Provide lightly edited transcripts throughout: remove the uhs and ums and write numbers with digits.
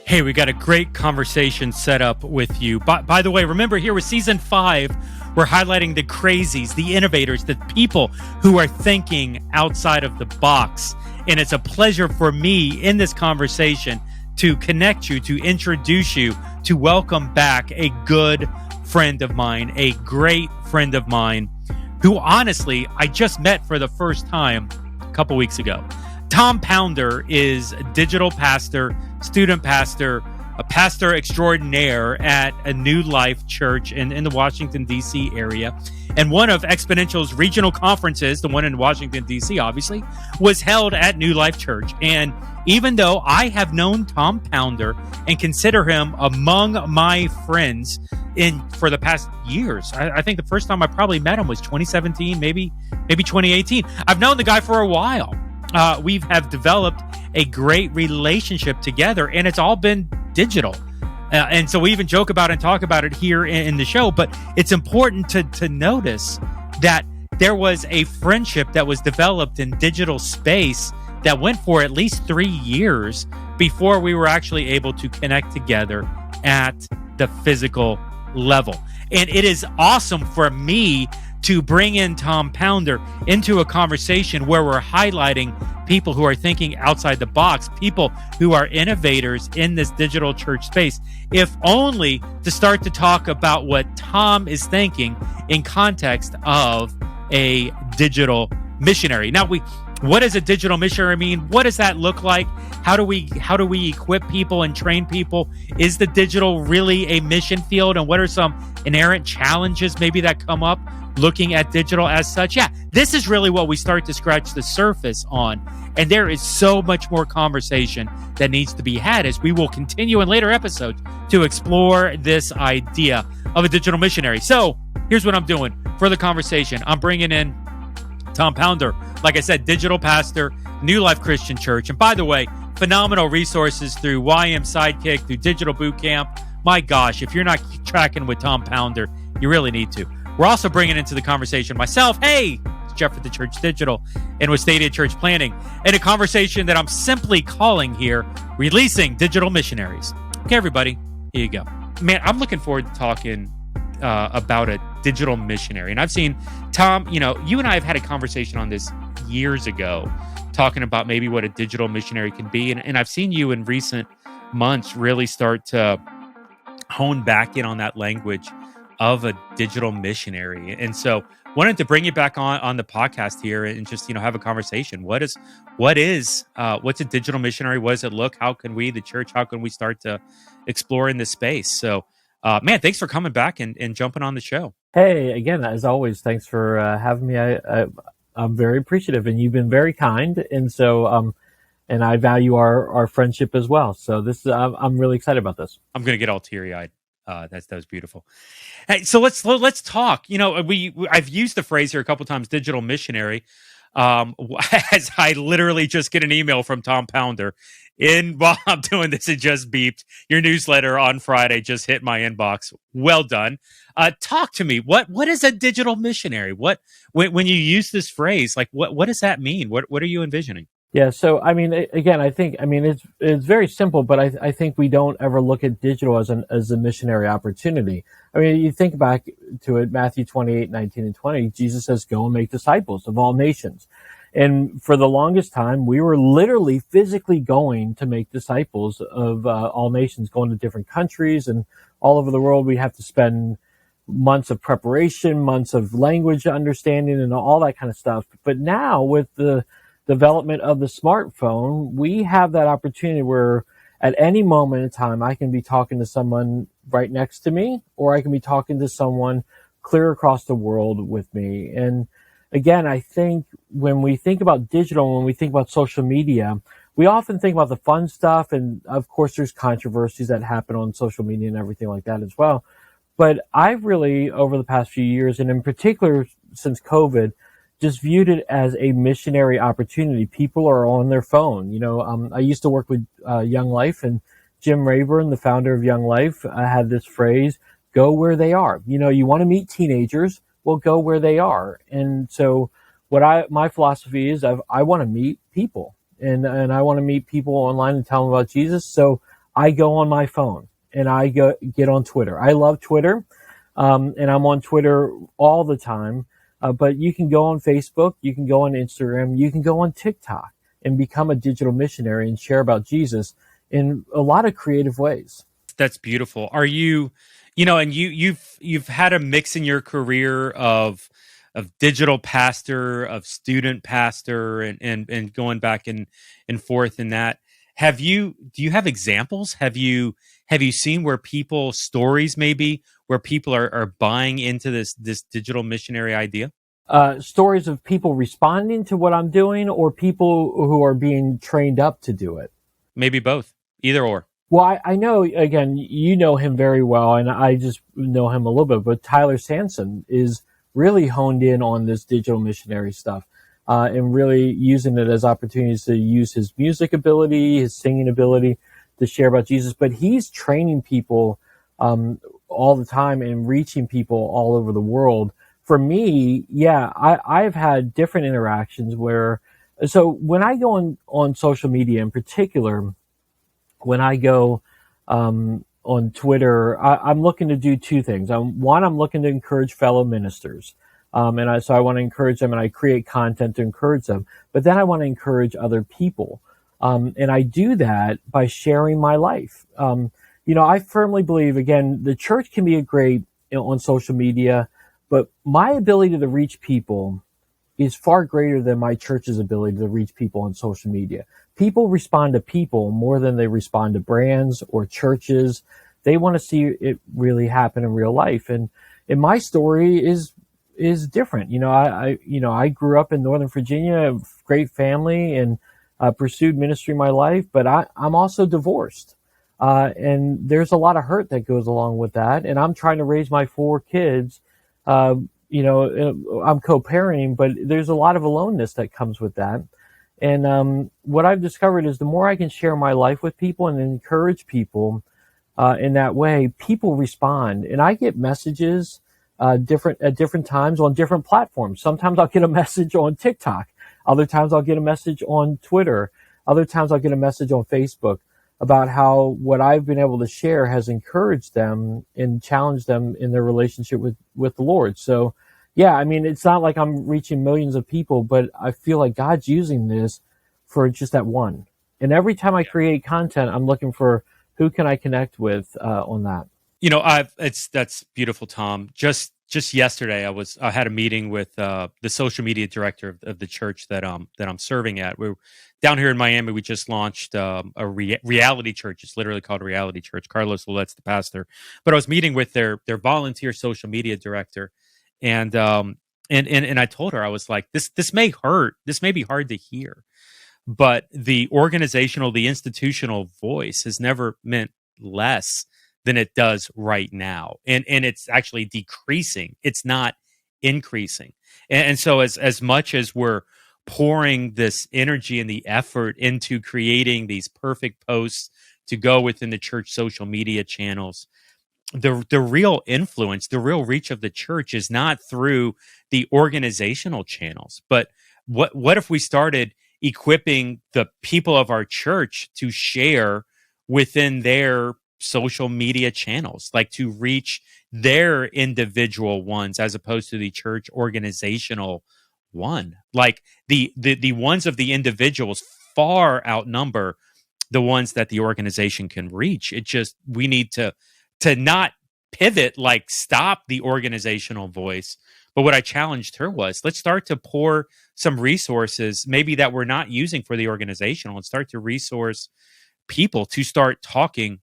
Hey, we got a great conversation set up with you. By the way, remember here with season 5, we're highlighting the crazies, the innovators, the people who are thinking outside of the box. And it's a pleasure for me in this conversation to connect you, to introduce you, to welcome back a good friend of mine, a great friend of mine, who honestly, I just met for the first time a couple weeks ago. Tom Pounder is a digital pastor, student pastor, a pastor extraordinaire at a New Life church in the Washington, D.C. area. And one of Exponential's regional conferences, the one in Washington, D.C., obviously, was held at New Life Church. And even though I have known Tom Pounder and consider him among my friends for the past years, I think the first time I probably met him was 2017, maybe 2018. I've known the guy for a while. We have developed a great relationship together, and it's all been digital. And so we even joke about and talk about it here in the show, but it's important to notice that there was a friendship that was developed in digital space that went for at least 3 years before we were actually able to connect together at the physical level. And it is awesome for me to bring in Tom Pounder into a conversation where we're highlighting people who are thinking outside the box, people who are innovators in this digital church space, if only to start to talk about what Tom is thinking in context of a digital missionary. Now, what does a digital missionary mean? What does that look like? How do we equip people and train people? Is the digital really a mission field? And what are some inherent challenges maybe that come up looking at digital as such? Yeah, this is really what we start to scratch the surface on. And there is so much more conversation that needs to be had as we will continue in later episodes to explore this idea of a digital missionary. So here's what I'm doing for the conversation. I'm bringing in Tom Pounder, like I said, digital pastor, New Life Christian Church. And by the way, phenomenal resources through YM Sidekick, through Digital Boot Camp. My gosh, if you're not tracking with Tom Pounder, you really need to. We're also bringing into the conversation myself. Hey, it's Jeff at theChurch.digital and with Stadia Church Planning, and a conversation that I'm simply calling here, Releasing Digital Missionaries. Okay, everybody, here you go. Man, I'm looking forward to talking about a digital missionary. And I've seen, Tom, you and I have had a conversation on this years ago, talking about maybe what a digital missionary can be. And I've seen you in recent months really start to hone back in on that language of a digital missionary. And so wanted to bring you back on the podcast here and just, have a conversation. What's a digital missionary? What does it look? How can we, the church, how can we start to explore in this space? So, man, thanks for coming back and jumping on the show. Hey, again, as always, thanks for having me. I'm very appreciative, and you've been very kind. And so, and I value our friendship as well. So I'm really excited about this. I'm going to get all teary-eyed. That was beautiful. Hey, so let's talk. I've used the phrase here a couple times, digital missionary, as I literally just get an email from Tom Pounder while I'm doing this. It just beeped. Your newsletter on Friday just hit my inbox. Well done. Talk to me. What is a digital missionary? When you use this phrase, like what does that mean? What are you envisioning? Yeah. So, I mean, again, it's very simple, but I think we don't ever look at digital as a missionary opportunity. I mean, you think back to it, Matthew 28:19 and 20, Jesus says, go and make disciples of all nations. And for the longest time, we were literally physically going to make disciples of all nations, going to different countries and all over the world. We have to spend months of preparation, months of language understanding and all that kind of stuff. But now with the development of the smartphone, we have that opportunity where at any moment in time, I can be talking to someone right next to me, or I can be talking to someone clear across the world with me. And again, I think when we think about digital, when we think about social media, we often think about the fun stuff. And of course, there's controversies that happen on social media and everything like that as well. But I've really, over the past few years, and in particular since COVID, just viewed it as a missionary opportunity. People are on their phone. I used to work with Young Life, and Jim Rayburn, the founder of Young Life, had this phrase, go where they are. You want to meet teenagers, well, go where they are. And so my philosophy is I want to meet people, and I want to meet people online and tell them about Jesus. So I go on my phone and I get on Twitter. I love Twitter, and I'm on Twitter all the time. But you can go on Facebook, you can go on Instagram, you can go on TikTok and become a digital missionary and share about Jesus in a lot of creative ways. That's beautiful. Are you, and you've had a mix in your career of digital pastor, of student pastor, and going back and forth in that. Do you have examples? Have you seen where people stories maybe where people are buying into this digital missionary idea? Stories of people responding to what I'm doing or people who are being trained up to do it. Maybe both. Either or. Well, I know, again, you know him very well, and I just know him a little bit, but Tyler Sanson is really honed in on this digital missionary stuff, and really using it as opportunities to use his music ability, his singing ability to share about Jesus. But he's training people all the time and reaching people all over the world. For me, yeah, I've had different interactions so when I go on social media in particular, when I go on Twitter, I'm looking to do two things. One, I'm looking to encourage fellow ministers. So I want to encourage them and I create content to encourage them. But then I want to encourage other people. And I do that by sharing my life. I firmly believe, again, the church can be on social media, but my ability to reach people is far greater than my church's ability to reach people on social media. People respond to people more than they respond to brands or churches. They want to see it really happen in real life. And my story is different. I grew up in Northern Virginia, a great family, and pursued ministry my life, but I'm also divorced. And there's a lot of hurt that goes along with that. And I'm trying to raise my 4 kids. I'm co-parenting, but there's a lot of aloneness that comes with that. And what I've discovered is the more I can share my life with people and encourage people in that way, people respond. And I get messages at different times on different platforms. Sometimes I'll get a message on TikTok. Other times I'll get a message on Twitter. Other times I'll get a message on Facebook about how what I've been able to share has encouraged them and challenged them in their relationship with the Lord. So, yeah, I mean, it's not like I'm reaching millions of people, but I feel like God's using this for just that one. And every time I create content, I'm looking for who can I connect with on that. That's beautiful, Tom. Just yesterday, I had a meeting with the social media director of the church that I'm serving at. We're down here in Miami. We just launched a reality church. It's literally called a reality church. Carlos Ouellette's the pastor. But I was meeting with their volunteer social media director, and I told her, I was like, this may hurt. This may be hard to hear, but the institutional voice has never meant less than it does right now. And it's actually decreasing. It's not increasing. And so as much as we're pouring this energy and the effort into creating these perfect posts to go within the church social media channels, the real influence, the real reach of the church is not through the organizational channels. But what if we started equipping the people of our church to share within their social media channels, like to reach their individual ones as opposed to the church organizational one? Like the ones of the individuals far outnumber the ones that the organization can reach. We need to not pivot, like stop the organizational voice. But what I challenged her was, let's start to pour some resources maybe that we're not using for the organizational and start to resource people to start talking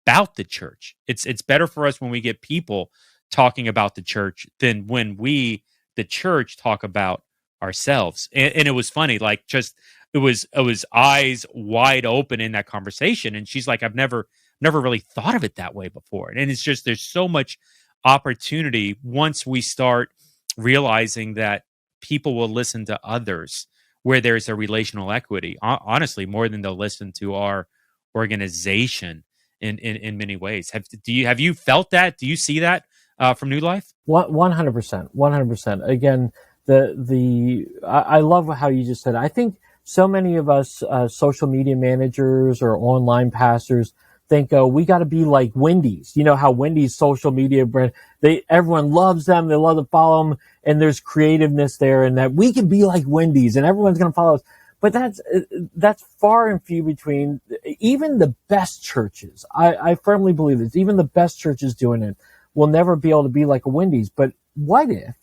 about the church. It's better for us when we get people talking about the church than when we, the church, talk about ourselves. And it was funny, like it was eyes wide open in that conversation. And she's like, I've never really thought of it that way before. And it's just, there's so much opportunity once we start realizing that people will listen to others where there's a relational equity, honestly, more than they'll listen to our organization in many ways. Have you felt that? Do you see that from New Life? 100%. Again, I love how you just said it. I think so many of us social media managers or online pastors think, oh, we got to be like Wendy's. You know how Wendy's social media brand, everyone loves them. They love to follow them, and there's creativeness there, and that we can be like Wendy's and everyone's going to follow us. But that's far and few between. Even the best churches, I firmly believe this, even the best churches doing it will never be able to be like a Wendy's. But what if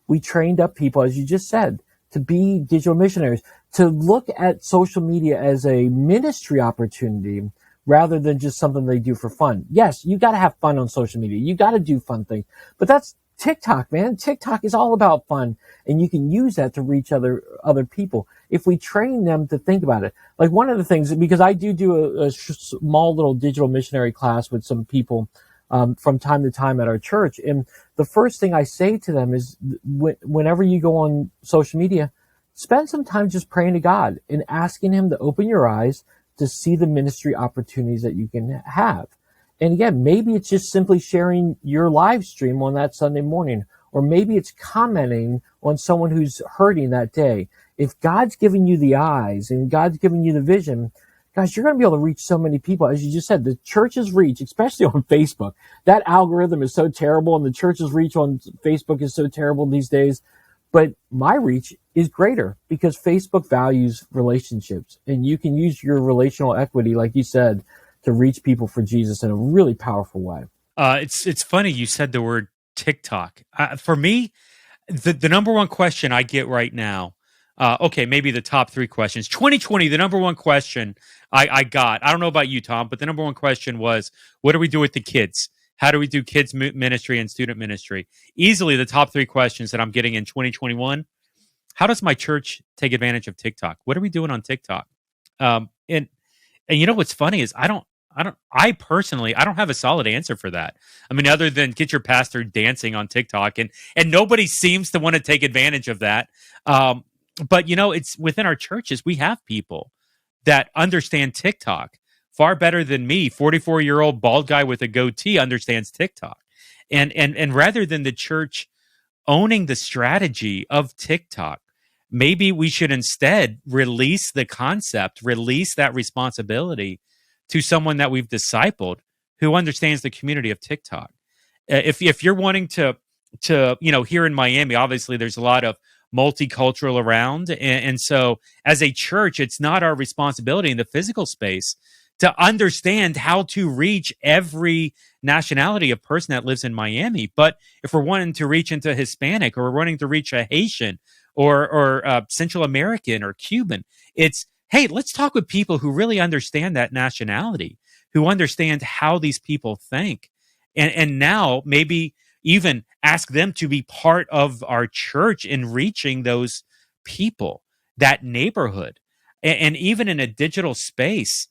we trained up people, as you just said, to be digital missionaries, to look at social media as a ministry opportunity rather than just something they do for fun? Yes, you got to have fun on social media. You got to do fun things. But that's TikTok, man. TikTok is all about fun, and you can use that to reach other people. If we train them to think about it, like one of the things, because I do a small little digital missionary class with some people from time to time at our church, and the first thing I say to them is, whenever you go on social media, spend some time just praying to God and asking Him to open your eyes to see the ministry opportunities that you can have. And again, maybe it's just simply sharing your live stream on that Sunday morning, or maybe it's commenting on someone who's hurting that day. If God's giving you the eyes and God's giving you the vision, guys, you're going to be able to reach so many people. As you just said, the church's reach, especially on Facebook, that algorithm is so terrible, and the church's reach on Facebook is so terrible these days. But my reach is greater because Facebook values relationships, and you can use your relational equity, like you said, to reach people for Jesus in a really powerful way. It's funny you said the word TikTok. For me, the number one question I get right now, okay, maybe the top three questions. 2020, the number one question I got, I don't know about you, Tom, but the number one question was, what do we do with the kids? How do we do kids ministry and student ministry? Easily the top three questions that I'm getting in 2021. How does my church take advantage of TikTok? What are we doing on TikTok? And you know what's funny is I personally don't have a solid answer for that. I mean, other than get your pastor dancing on TikTok, and nobody seems to want to take advantage of that. But it's within our churches, we have people that understand TikTok far better than me. 44-year-old bald guy with a goatee understands TikTok. And rather than the church owning the strategy of TikTok, maybe we should instead release the concept, release that responsibility to someone that we've discipled who understands the community of TikTok. If you're wanting to here in Miami, obviously there's a lot of multicultural around, and so as a church, it's not our responsibility in the physical space to understand how to reach every nationality of person that lives in Miami. But if we're wanting to reach into Hispanic, or we're wanting to reach a Haitian or Central American or Cuban, it's, hey, let's talk with people who really understand that nationality, who understand how these people think. And now maybe even ask them to be part of our church in reaching those people, that neighborhood. And even in a digital space,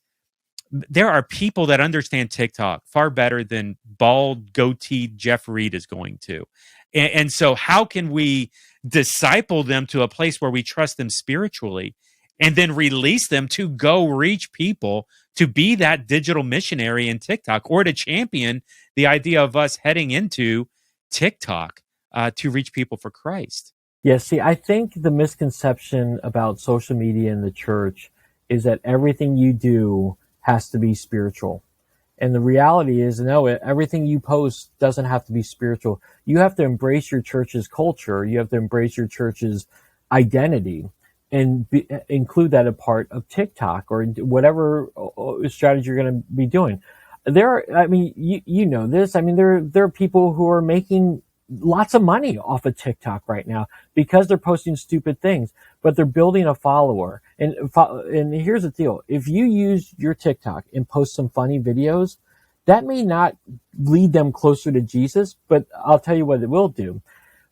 there are people that understand TikTok far better than bald, goateed Jeff Reed is going to. And so how can we disciple them to a place where we trust them spiritually, and then release them to go reach people, to be that digital missionary in TikTok, or to champion the idea of us heading into TikTok to reach people for Christ? Yeah, see, I think the misconception about social media in the church is that everything you do has to be spiritual. And the reality is, no, everything you post doesn't have to be spiritual. You have to embrace your church's culture. You have to embrace your church's identity, and include that a part of TikTok or whatever strategy you're going to be doing. You know this. I mean, there are people who are making lots of money off of TikTok right now because they're posting stupid things, but they're building a follower. And here's the deal. If you use your TikTok and post some funny videos, that may not lead them closer to Jesus, but I'll tell you what it will do.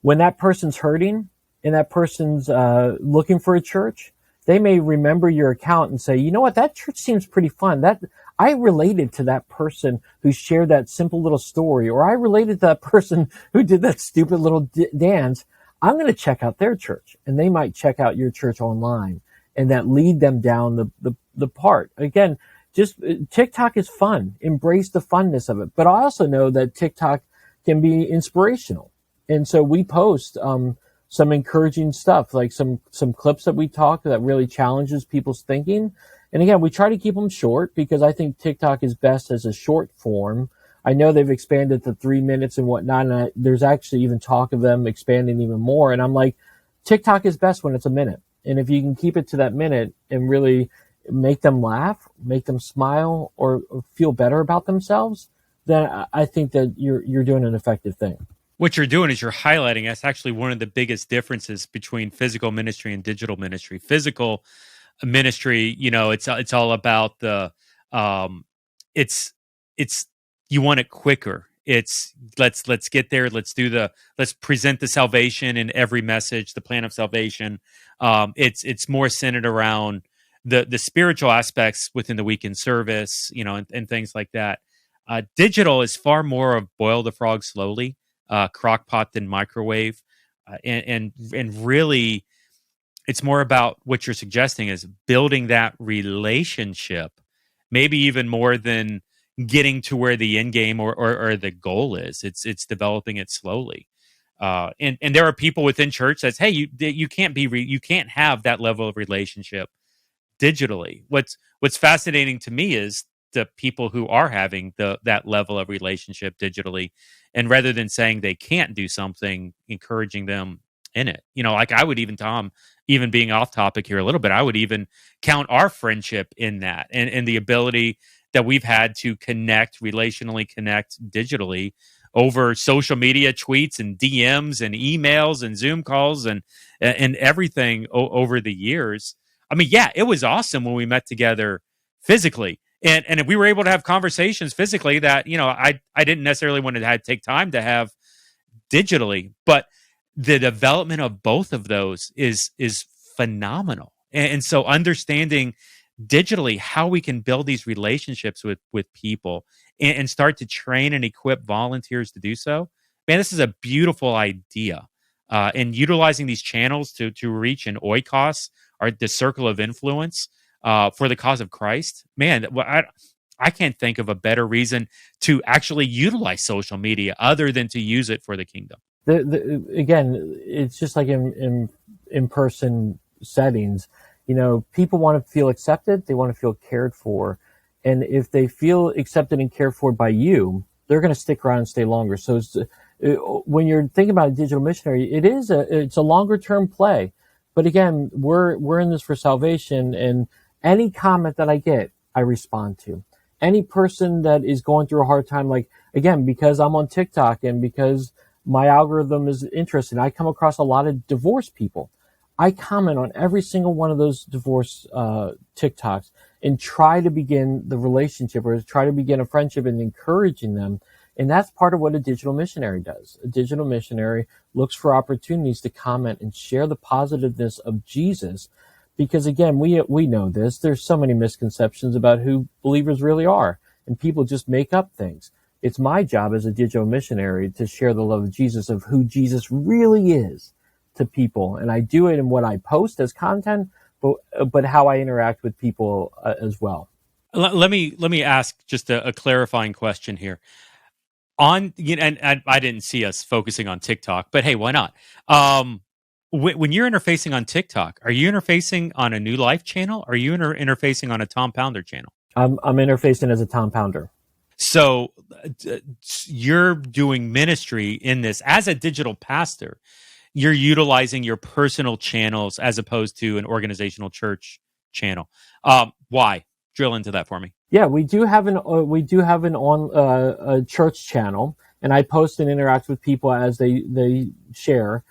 When that person's hurting and that person's looking for a church, they may remember your account and say, you know what, that church seems pretty fun. That I related to that person who shared that simple little story, or I related to that person who did that stupid little dance. I'm going to check out their church, and they might check out your church online, and that lead them down the part. Again, just TikTok is fun. Embrace the funness of it. But I also know that TikTok can be inspirational. And so we post some encouraging stuff, like some clips that we talk that really challenges people's thinking. And again, we try to keep them short because I think TikTok is best as a short form. I know they've expanded to 3 minutes and whatnot, and there's actually even talk of them expanding even more. And I'm like, TikTok is best when it's a minute. And if you can keep it to that minute and really make them laugh, make them smile, or feel better about themselves, then I think that you're doing an effective thing. What you're doing is you're highlighting that's actually one of the biggest differences between physical ministry and digital ministry. Physical ministry, it's all about the it's it's you want it quicker. It's let's get there. Let's present the salvation in every message, the plan of salvation. It's more centered around the spiritual aspects within the weekend service, and things like that. Digital is far more of boil the frog slowly, crock pot than microwave, and really it's more about what you're suggesting is building that relationship, maybe even more than getting to where the end game or the goal is. It's developing it slowly. And there are people within church that's, hey, you can't you can't have that level of relationship digitally. What's fascinating to me is the people who are having that level of relationship digitally, and rather than saying they can't do something, encouraging them in it. Like I would even, Tom, even being off topic here a little bit, I would even count our friendship in that, and the ability that we've had to relationally connect digitally over social media tweets and DMs and emails and Zoom calls and everything over the years. I mean, yeah, it was awesome when we met together physically. And we were able to have conversations physically that, I didn't necessarily want to take time to have digitally, but the development of both of those is phenomenal. And so understanding digitally how we can build these relationships with people and start to train and equip volunteers to do so. Man, this is a beautiful idea. And utilizing these channels to reach an oikos, or the circle of influence, for the cause of Christ. Man, I can't think of a better reason to actually utilize social media other than to use it for the kingdom. Again, it's just like in person settings. People want to feel accepted. They want to feel cared for. And if they feel accepted and cared for by you, they're going to stick around and stay longer. So when you're thinking about a digital missionary, it's a longer term play. But again, we're in this for salvation, and any comment that I get, I respond to. Any person that is going through a hard time, like, again, because I'm on TikTok and because my algorithm is interested, I come across a lot of divorced people. I comment on every single one of those divorce TikToks and try to begin the relationship, or try to begin a friendship, and encouraging them. And that's part of what a digital missionary does. A digital missionary looks for opportunities to comment and share the positiveness of Jesus. Because again, we know this. There's so many misconceptions about who believers really are, and people just make up things. It's my job as a digital missionary to share the love of Jesus, of who Jesus really is, to people. And I do it in what I post as content, but how I interact with people as well. Let me ask just a clarifying question here. And I didn't see us focusing on TikTok, but hey, why not? When you're interfacing on TikTok, are you interfacing on a New Life channel? Or are you interfacing on a Tom Pounder channel? I'm interfacing as a Tom Pounder. So you're doing ministry in this as a digital pastor. You're utilizing your personal channels as opposed to an organizational church channel. Why? Drill into that for me. Yeah, we do have an a church channel, and I post and interact with people as they share.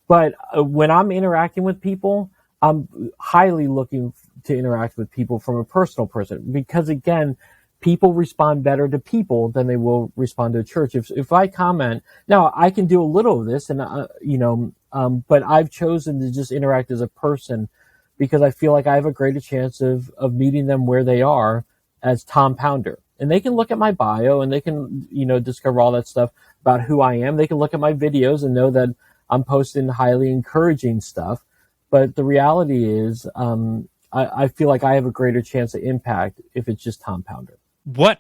But when I'm interacting with people, I'm highly looking to interact with people from a personal person, because again, people respond better to people than they will respond to a church. If I comment, now I can do a little of this, and but I've chosen to just interact as a person, because I feel like I have a greater chance of meeting them where they are as Tom Pounder. And they can look at my bio, and they can, discover all that stuff about who I am. They can look at my videos and know that I'm posting highly encouraging stuff. But the reality is, I feel like I have a greater chance of impact if it's just Tom Pounder.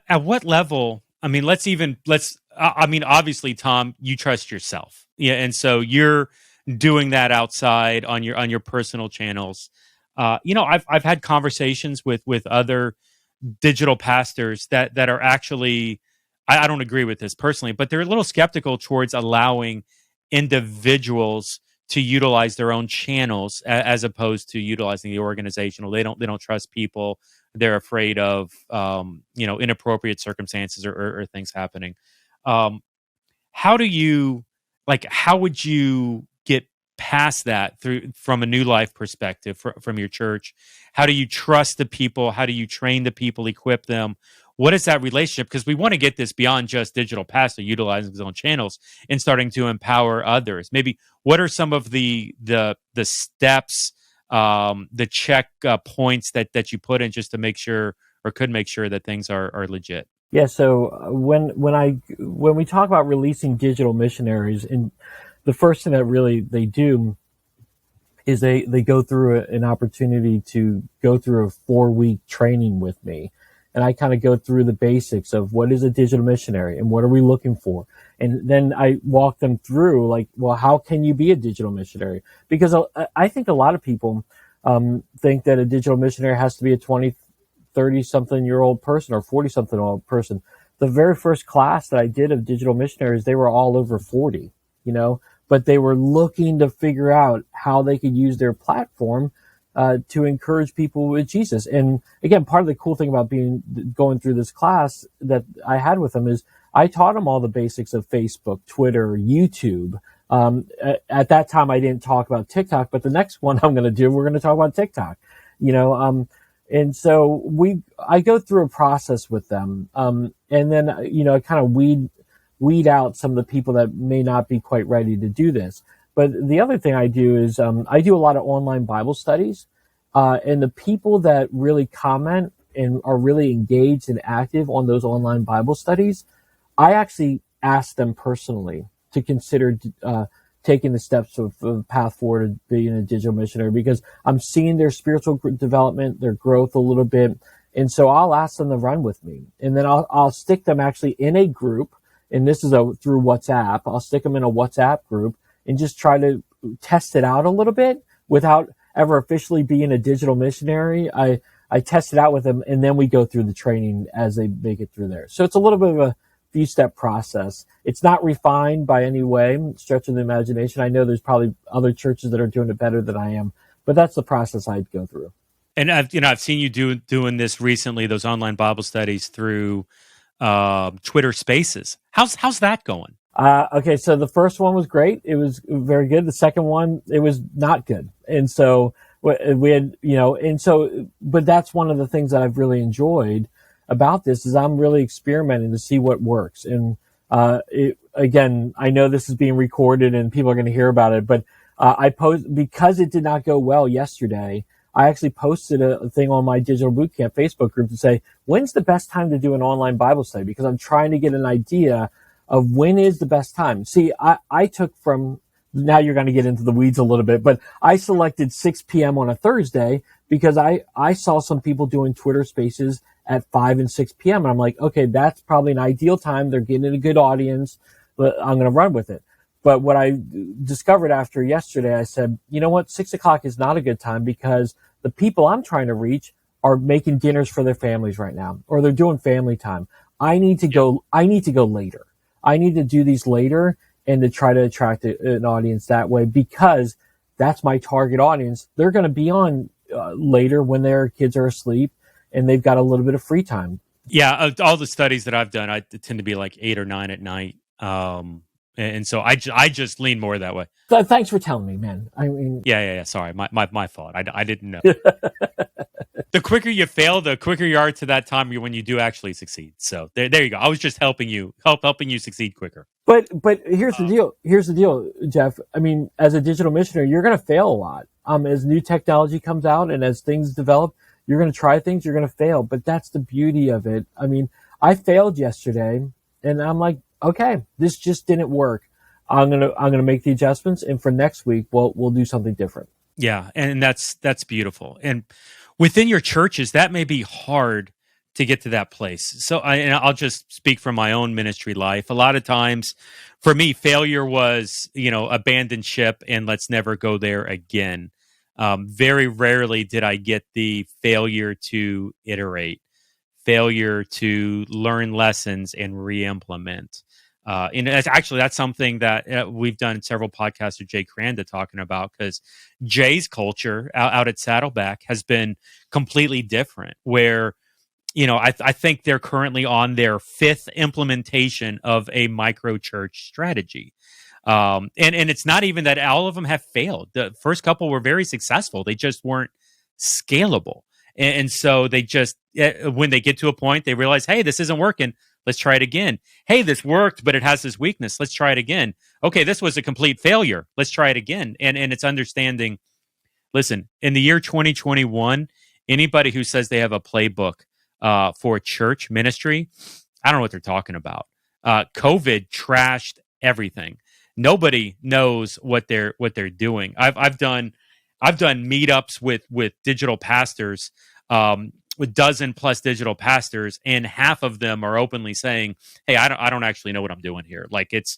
At what level? I mean, obviously, Tom, you trust yourself. Yeah. And so you're doing that outside on your personal channels. I've had conversations with other digital pastors that are actually, I don't agree with this personally, but they're a little skeptical towards allowing individuals to utilize their own channels as opposed to utilizing the organizational. They don't trust people. They're afraid of inappropriate circumstances or things happening. Um, how do you how would you get past that through from a new life perspective from your church? How do you trust the people? How do you train the people, equip them? What is that relationship? Because we want to get this beyond just digital pastor utilizing his own channels and starting to empower others. Maybe what are some of the steps, the check points that you put in just to make sure or could make sure that things are legit? Yeah. So when we talk about releasing digital missionaries, and the first thing that really they do is they go through an opportunity to go through a 4-week training with me. And I kind of go through the basics of what is a digital missionary and what are we looking for. And then I walk them through like, well, how can you be a digital missionary? Because I think a lot of people think that a digital missionary has to be a 20, 30 something year old person or 40 something old person. The very first class that I did of digital missionaries, they were all over 40, but they were looking to figure out how they could use their platform to encourage people with Jesus. And again, part of the cool thing about going through this class that I had with them is I taught them all the basics of Facebook, Twitter, YouTube. At that time, I didn't talk about TikTok, but the next one we're going to talk about TikTok, and so I go through a process with them, and then I kind of weed out some of the people that may not be quite ready to do this. But the other thing I do is I do a lot of online Bible studies, and the people that really comment and are really engaged and active on those online Bible studies, I actually ask them personally to consider taking the steps of the path forward to being a digital missionary, because I'm seeing their spiritual development, their growth a little bit. And so I'll ask them to run with me. And then I'll stick them actually in a group. And this is through WhatsApp. I'll stick them in a WhatsApp group and just try to test it out a little bit without ever officially being a digital missionary. I test it out with them, and then we go through the training as they make it through there. So it's a little bit of a few-step process. It's not refined by any way, stretch of the imagination. I know there's probably other churches that are doing it better than I am, but that's the process I'd go through. And I've seen you doing this recently, those online Bible studies through Twitter Spaces. How's that going? Okay, so the first one was great. It was very good. The second one, it was not good. And so we had, but that's one of the things that I've really enjoyed about this is I'm really experimenting to see what works. And again, I know this is being recorded and people are going to hear about it, but because it did not go well yesterday, I actually posted a thing on my Digital Bootcamp Facebook group to say, when's the best time to do an online Bible study? Because I'm trying to get an idea of when is the best time. See, I took now you're going to get into the weeds a little bit, but I selected 6 p.m. on a Thursday because I saw some people doing Twitter Spaces at 5 and 6 p.m. And I'm like, okay, that's probably an ideal time. They're getting a good audience, but I'm going to run with it. But what I discovered after yesterday, I said, you know what? 6 o'clock is not a good time because the people I'm trying to reach are making dinners for their families right now, or they're doing family time. I need to go later. I need to do these later and to try to attract an audience that way, because that's my target audience. They're going to be on later when their kids are asleep and they've got a little bit of free time. Yeah, all the studies that I've done, I tend to be like 8 or 9 at night. And so I just lean more that way. So thanks for telling me, man. I mean, yeah. Sorry, my fault. I didn't know. The quicker you fail, the quicker you are to that time when you do actually succeed. So there you go. I was just helping you succeed quicker. But here's the deal. Here's the deal, Jeff. I mean, as a digital missionary, you're going to fail a lot. As new technology comes out and as things develop, you're going to try things, you're going to fail. But that's the beauty of it. I mean, I failed yesterday, and I'm like, okay, this just didn't work. I'm gonna make the adjustments, and for next week, we'll do something different. Yeah, and that's beautiful. And within your churches, that may be hard to get to that place. So I'll just speak from my own ministry life. A lot of times, for me, failure was abandon ship and let's never go there again. Very rarely did I get the failure to iterate, failure to learn lessons and re-implement. And that's something that we've done several podcasts with Jay Cranda talking about, because Jay's culture out at Saddleback has been completely different, where I think they're currently on their fifth implementation of a micro church strategy. And it's not even that all of them have failed. The first couple were very successful. They just weren't scalable. And so they just, when they get to a point, they realize, hey, this isn't working. Let's try it again. Hey, this worked, but it has this weakness. Let's try it again. Okay, this was a complete failure. Let's try it again. And it's understanding, listen, in the year 2021, anybody who says they have a playbook for church ministry, I don't know what they're talking about. COVID trashed everything. Nobody knows what they're doing. I've done meetups with digital pastors, with dozen plus digital pastors, and half of them are openly saying, "Hey, I don't actually know what I'm doing here. Like it's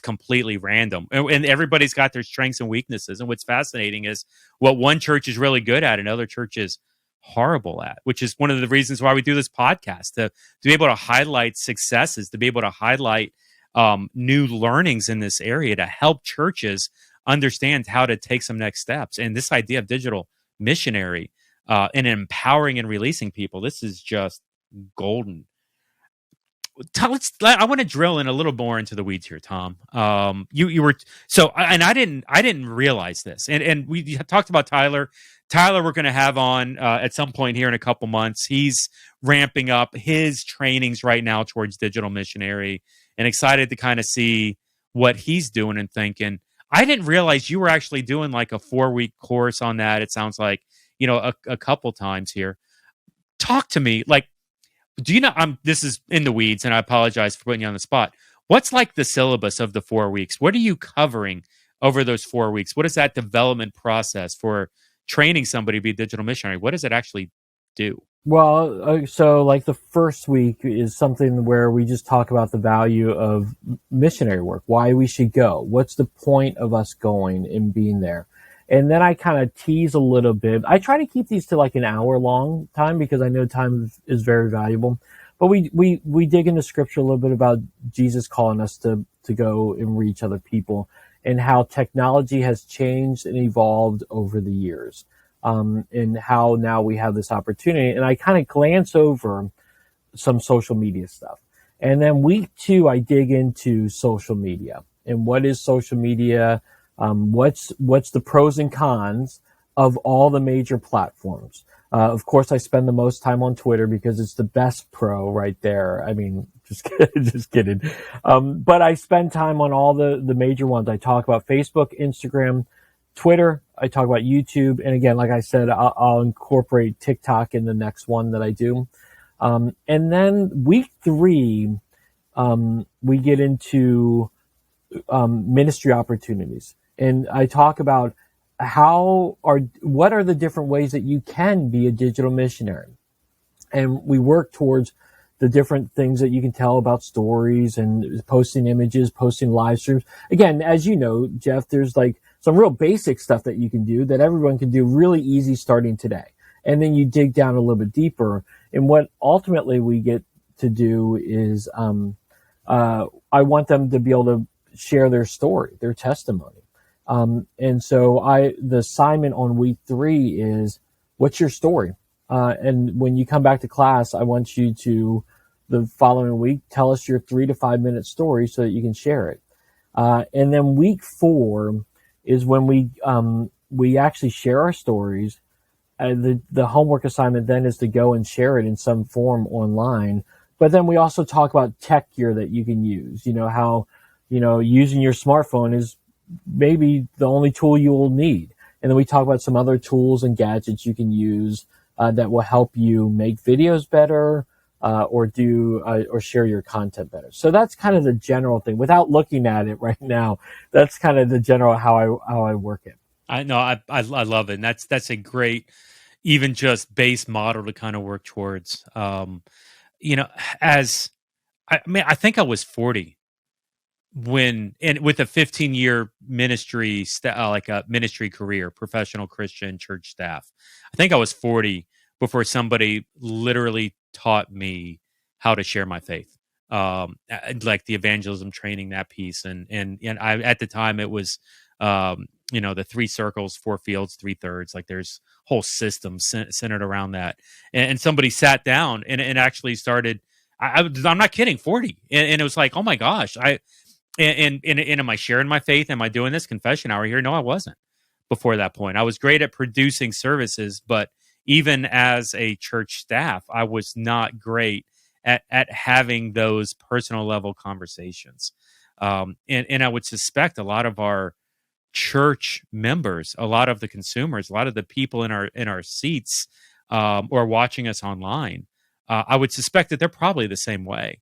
completely random." And everybody's got their strengths and weaknesses. And what's fascinating is what one church is really good at, another church is horrible at, which is one of the reasons why we do this podcast, to be able to highlight successes, to be able to highlight new learnings in this area, to help churches understand how to take some next steps. And this idea of digital missionary and empowering and releasing people, this is just golden. I want to drill in a little more into the weeds here, Tom. You were so, and I didn't realize this, and we talked about Tyler. Tyler, we're going to have on at some point here in a couple months. He's ramping up his trainings right now towards digital missionary, and excited to kind of see what he's doing and thinking. I didn't realize you were actually doing like a 4-week course on that. It sounds like, a couple times here. Talk to me, like, do you know, this is in the weeds, and I apologize for putting you on the spot. What's like the syllabus of the 4 weeks? What are you covering over those 4 weeks? What is that development process for training somebody to be a digital missionary? What does it actually do? Well, so like the first week is something where we just talk about the value of missionary work, why we should go, what's the point of us going and being there. And then I kind of tease a little bit. I try to keep these to like an hour long time, because I know time is very valuable. But we dig into scripture a little bit about Jesus calling us to go and reach other people, and how technology has changed and evolved over the years. And how now we have this opportunity. And I kind of glance over some social media stuff. And then week 2, I dig into social media and what is social media. What's the pros and cons of all the major platforms? Of course, I spend the most time on Twitter because it's the best pro right there. I mean, just kidding. But I spend time on all the major ones. I talk about Facebook, Instagram, Twitter. I talk about YouTube. And again, like I said, I'll incorporate TikTok in the next one that I do. And then week 3, we get into ministry opportunities. And I talk about what are the different ways that you can be a digital missionary. And we work towards the different things that you can tell about stories and posting images, posting live streams. Again, as you know, Jeff, there's like some real basic stuff that you can do that everyone can do really easy starting today. And then you dig down a little bit deeper. And what ultimately we get to do is I want them to be able to share their story, their testimony. And so the assignment on week 3 is, what's your story? And when you come back to class, I want you to, the following week, tell us your 3 to 5 minute story so that you can share it. And then week 4 is when we actually share our stories. The homework assignment then is to go and share it in some form online. But then we also talk about tech gear that you can use. How, using your smartphone is maybe the only tool you will need. And then we talk about some other tools and gadgets you can use that will help you make videos better, or share your content better. So that's kind of the general thing. Without looking at it right now, that's kind of the general how I work it. I know I love it. And that's a great, even just base model to kind of work towards. As I think I was 40 with a 15-year ministry, like a ministry career, professional Christian church staff, I think I was 40 before somebody literally taught me how to share my faith. Like the evangelism training, that piece. And I, at the time, it was, the 3 circles, 4 fields, 3/3, like there's whole systems centered around that. And somebody sat down and actually started, I'm not kidding, 40. And it was like, oh my gosh, and am I sharing my faith? Am I doing this confession hour here? No, I wasn't before that point. I was great at producing services, but even as a church staff, I was not great at having those personal level conversations. And I would suspect a lot of our church members, a lot of the consumers, a lot of the people in our seats, or watching us online, I would suspect that they're probably the same way.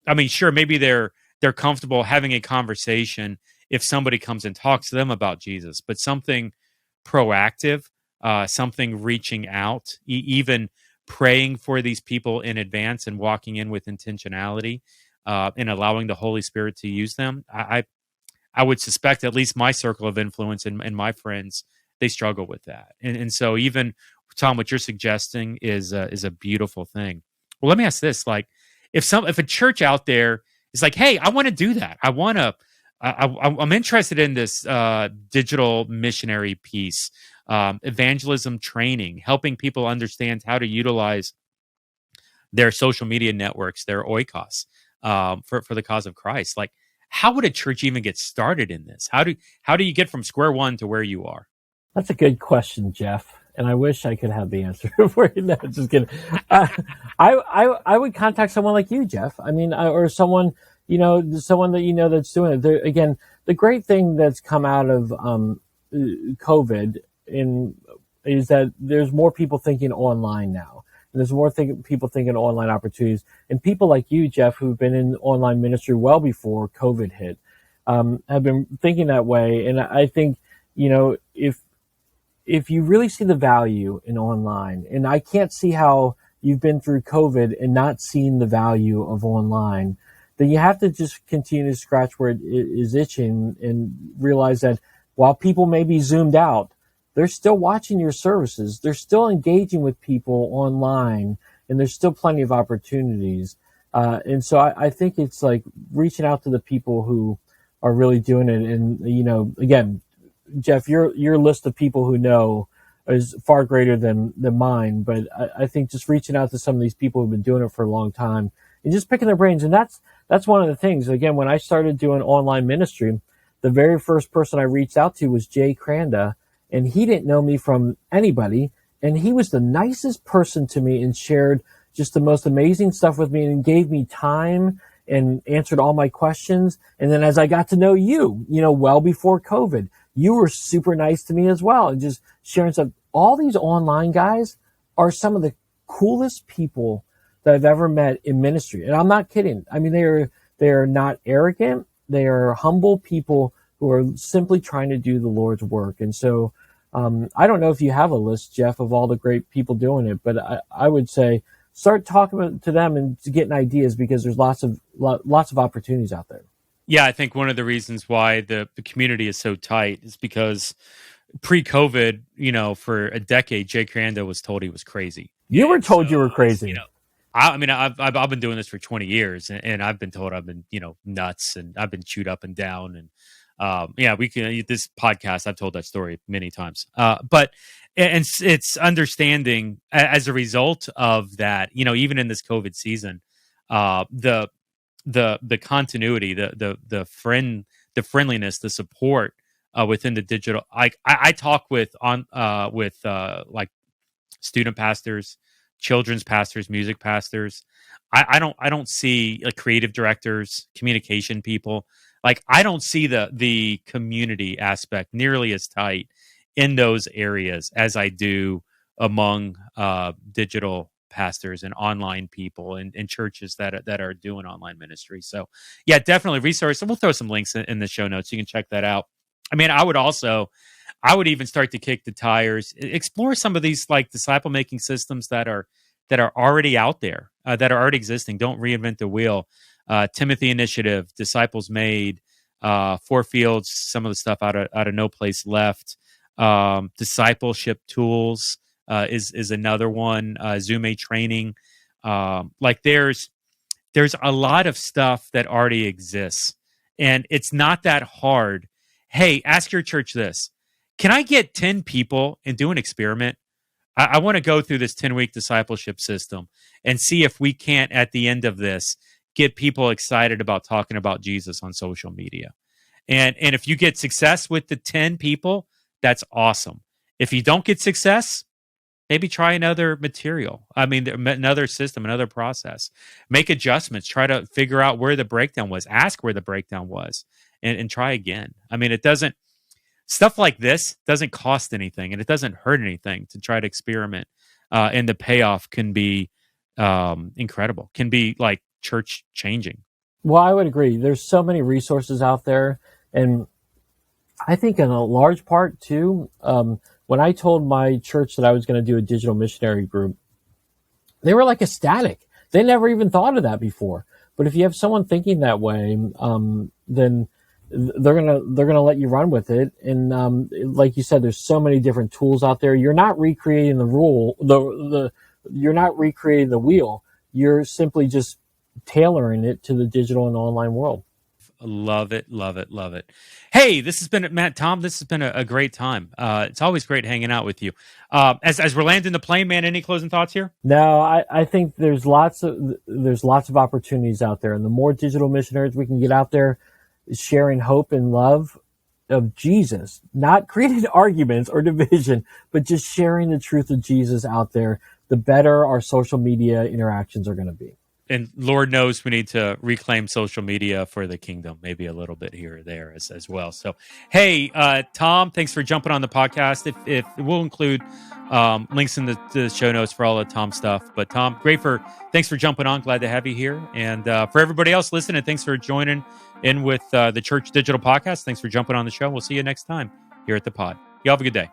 I mean, sure, maybe they're comfortable having a conversation if somebody comes and talks to them about Jesus, but something proactive, something reaching out, even praying for these people in advance and walking in with intentionality, and allowing the Holy Spirit to use them. I would suspect at least my circle of influence and my friends, they struggle with that. And so even, Tom, what you're suggesting is a beautiful thing. Well, let me ask this: like, if a church out there is like, hey, I want to do that. I'm interested in this digital missionary piece, evangelism training, helping people understand how to utilize their social media networks, their oikos, for the cause of Christ. Like, how would a church even get started in this? How do you get from square one to where you are? That's a good question, Jeff. And I wish I could have the answer for you. No, just kidding. I would contact someone like you, Jeff. I mean, or someone, someone that that's doing it. Again, the great thing that's come out of COVID is that there's more people thinking online now. And there's more people thinking online opportunities. And people like you, Jeff, who've been in online ministry well before COVID hit, have been thinking that way. And I think, if you really see the value in online, and I can't see how you've been through COVID and not seen the value of online, then you have to just continue to scratch where it is itching and realize that while people may be zoomed out, they're still watching your services. They're still engaging with people online, and there's still plenty of opportunities. And so I think it's like reaching out to the people who are really doing it. And, again, Jeff, your list of people who know is far greater than mine. But I think just reaching out to some of these people who've been doing it for a long time and just picking their brains. And that's one of the things. Again, when I started doing online ministry, the very first person I reached out to was Jay Cranda, and he didn't know me from anybody. And he was the nicest person to me and shared just the most amazing stuff with me and gave me time and answered all my questions. And then as I got to know you, well before COVID, you were super nice to me as well. And just sharing stuff. All these online guys are some of the coolest people that I've ever met in ministry. And I'm not kidding. I mean, they are not arrogant. They are humble people who are simply trying to do the Lord's work. And so, I don't know if you have a list, Jeff, of all the great people doing it, but I would say start talking to them and getting ideas, because there's lots of opportunities out there. Yeah, I think one of the reasons why the community is so tight is because pre-COVID, for a decade, Jay Cranda was told he was crazy. You were told you were crazy. I mean, I've been doing this for 20 years, and I've been told I've been, nuts, and I've been chewed up and down, and we can this podcast. I've told that story many times, but it's understanding as a result of that. Even in this COVID season, the continuity, the friendliness, the support within the digital. I talk with like student pastors, children's pastors, music pastors. I don't see like creative directors, communication people. Like, I don't see the community aspect nearly as tight in those areas as I do among digital pastors and online people and churches that are doing online ministry. So yeah, definitely resource. And we'll throw some links in the show notes. You can check that out. I mean, I would even start to kick the tires, explore some of these like disciple making systems that are already out there, that are already existing. Don't reinvent the wheel. Timothy Initiative, Disciples Made, Four Fields, some of the stuff out of No Place Left. Discipleship tools is another one. Zoom A training. Like there's a lot of stuff that already exists, and it's not that hard. Hey, ask your church this: can I get 10 people and do an experiment? I want to go through this 10-week discipleship system and see if we can't, at the end of this, get people excited about talking about Jesus on social media. And if you get success with the 10 people, that's awesome. If you don't get success, maybe try another material. I mean, another system, another process. Make adjustments. Try to figure out where the breakdown was. Ask where the breakdown was, and try again. I mean, it doesn't. Stuff like this doesn't cost anything, and it doesn't hurt anything to try to experiment. And the payoff can be incredible. Can be like church changing. Well, I would agree. There's so many resources out there, and I think in a large part too. When I told my church that I was going to do a digital missionary group, they were like ecstatic. They never even thought of that before. But if you have someone thinking that way, then they're gonna let you run with it. And like you said, there's so many different tools out there. You're not recreating you're not recreating the wheel. You're simply just tailoring it to the digital and online world. Love it, love it, love it. Hey, this has been Matt, Tom. This has been a great time. It's always great hanging out with you. As we're landing the plane, man, any closing thoughts here? No, I think there's lots of opportunities out there, and the more digital missionaries we can get out there, sharing hope and love of Jesus, not creating arguments or division, but just sharing the truth of Jesus out there, the better our social media interactions are going to be. And Lord knows we need to reclaim social media for the kingdom, maybe a little bit here or there as well. So, hey, Tom, thanks for jumping on the podcast. If we'll include links in the show notes for all of Tom's stuff. But Tom, thanks for jumping on. Glad to have you here. And for everybody else listening, thanks for joining in with the Church Digital podcast. Thanks for jumping on the show. We'll see you next time here at the pod. You have a good day.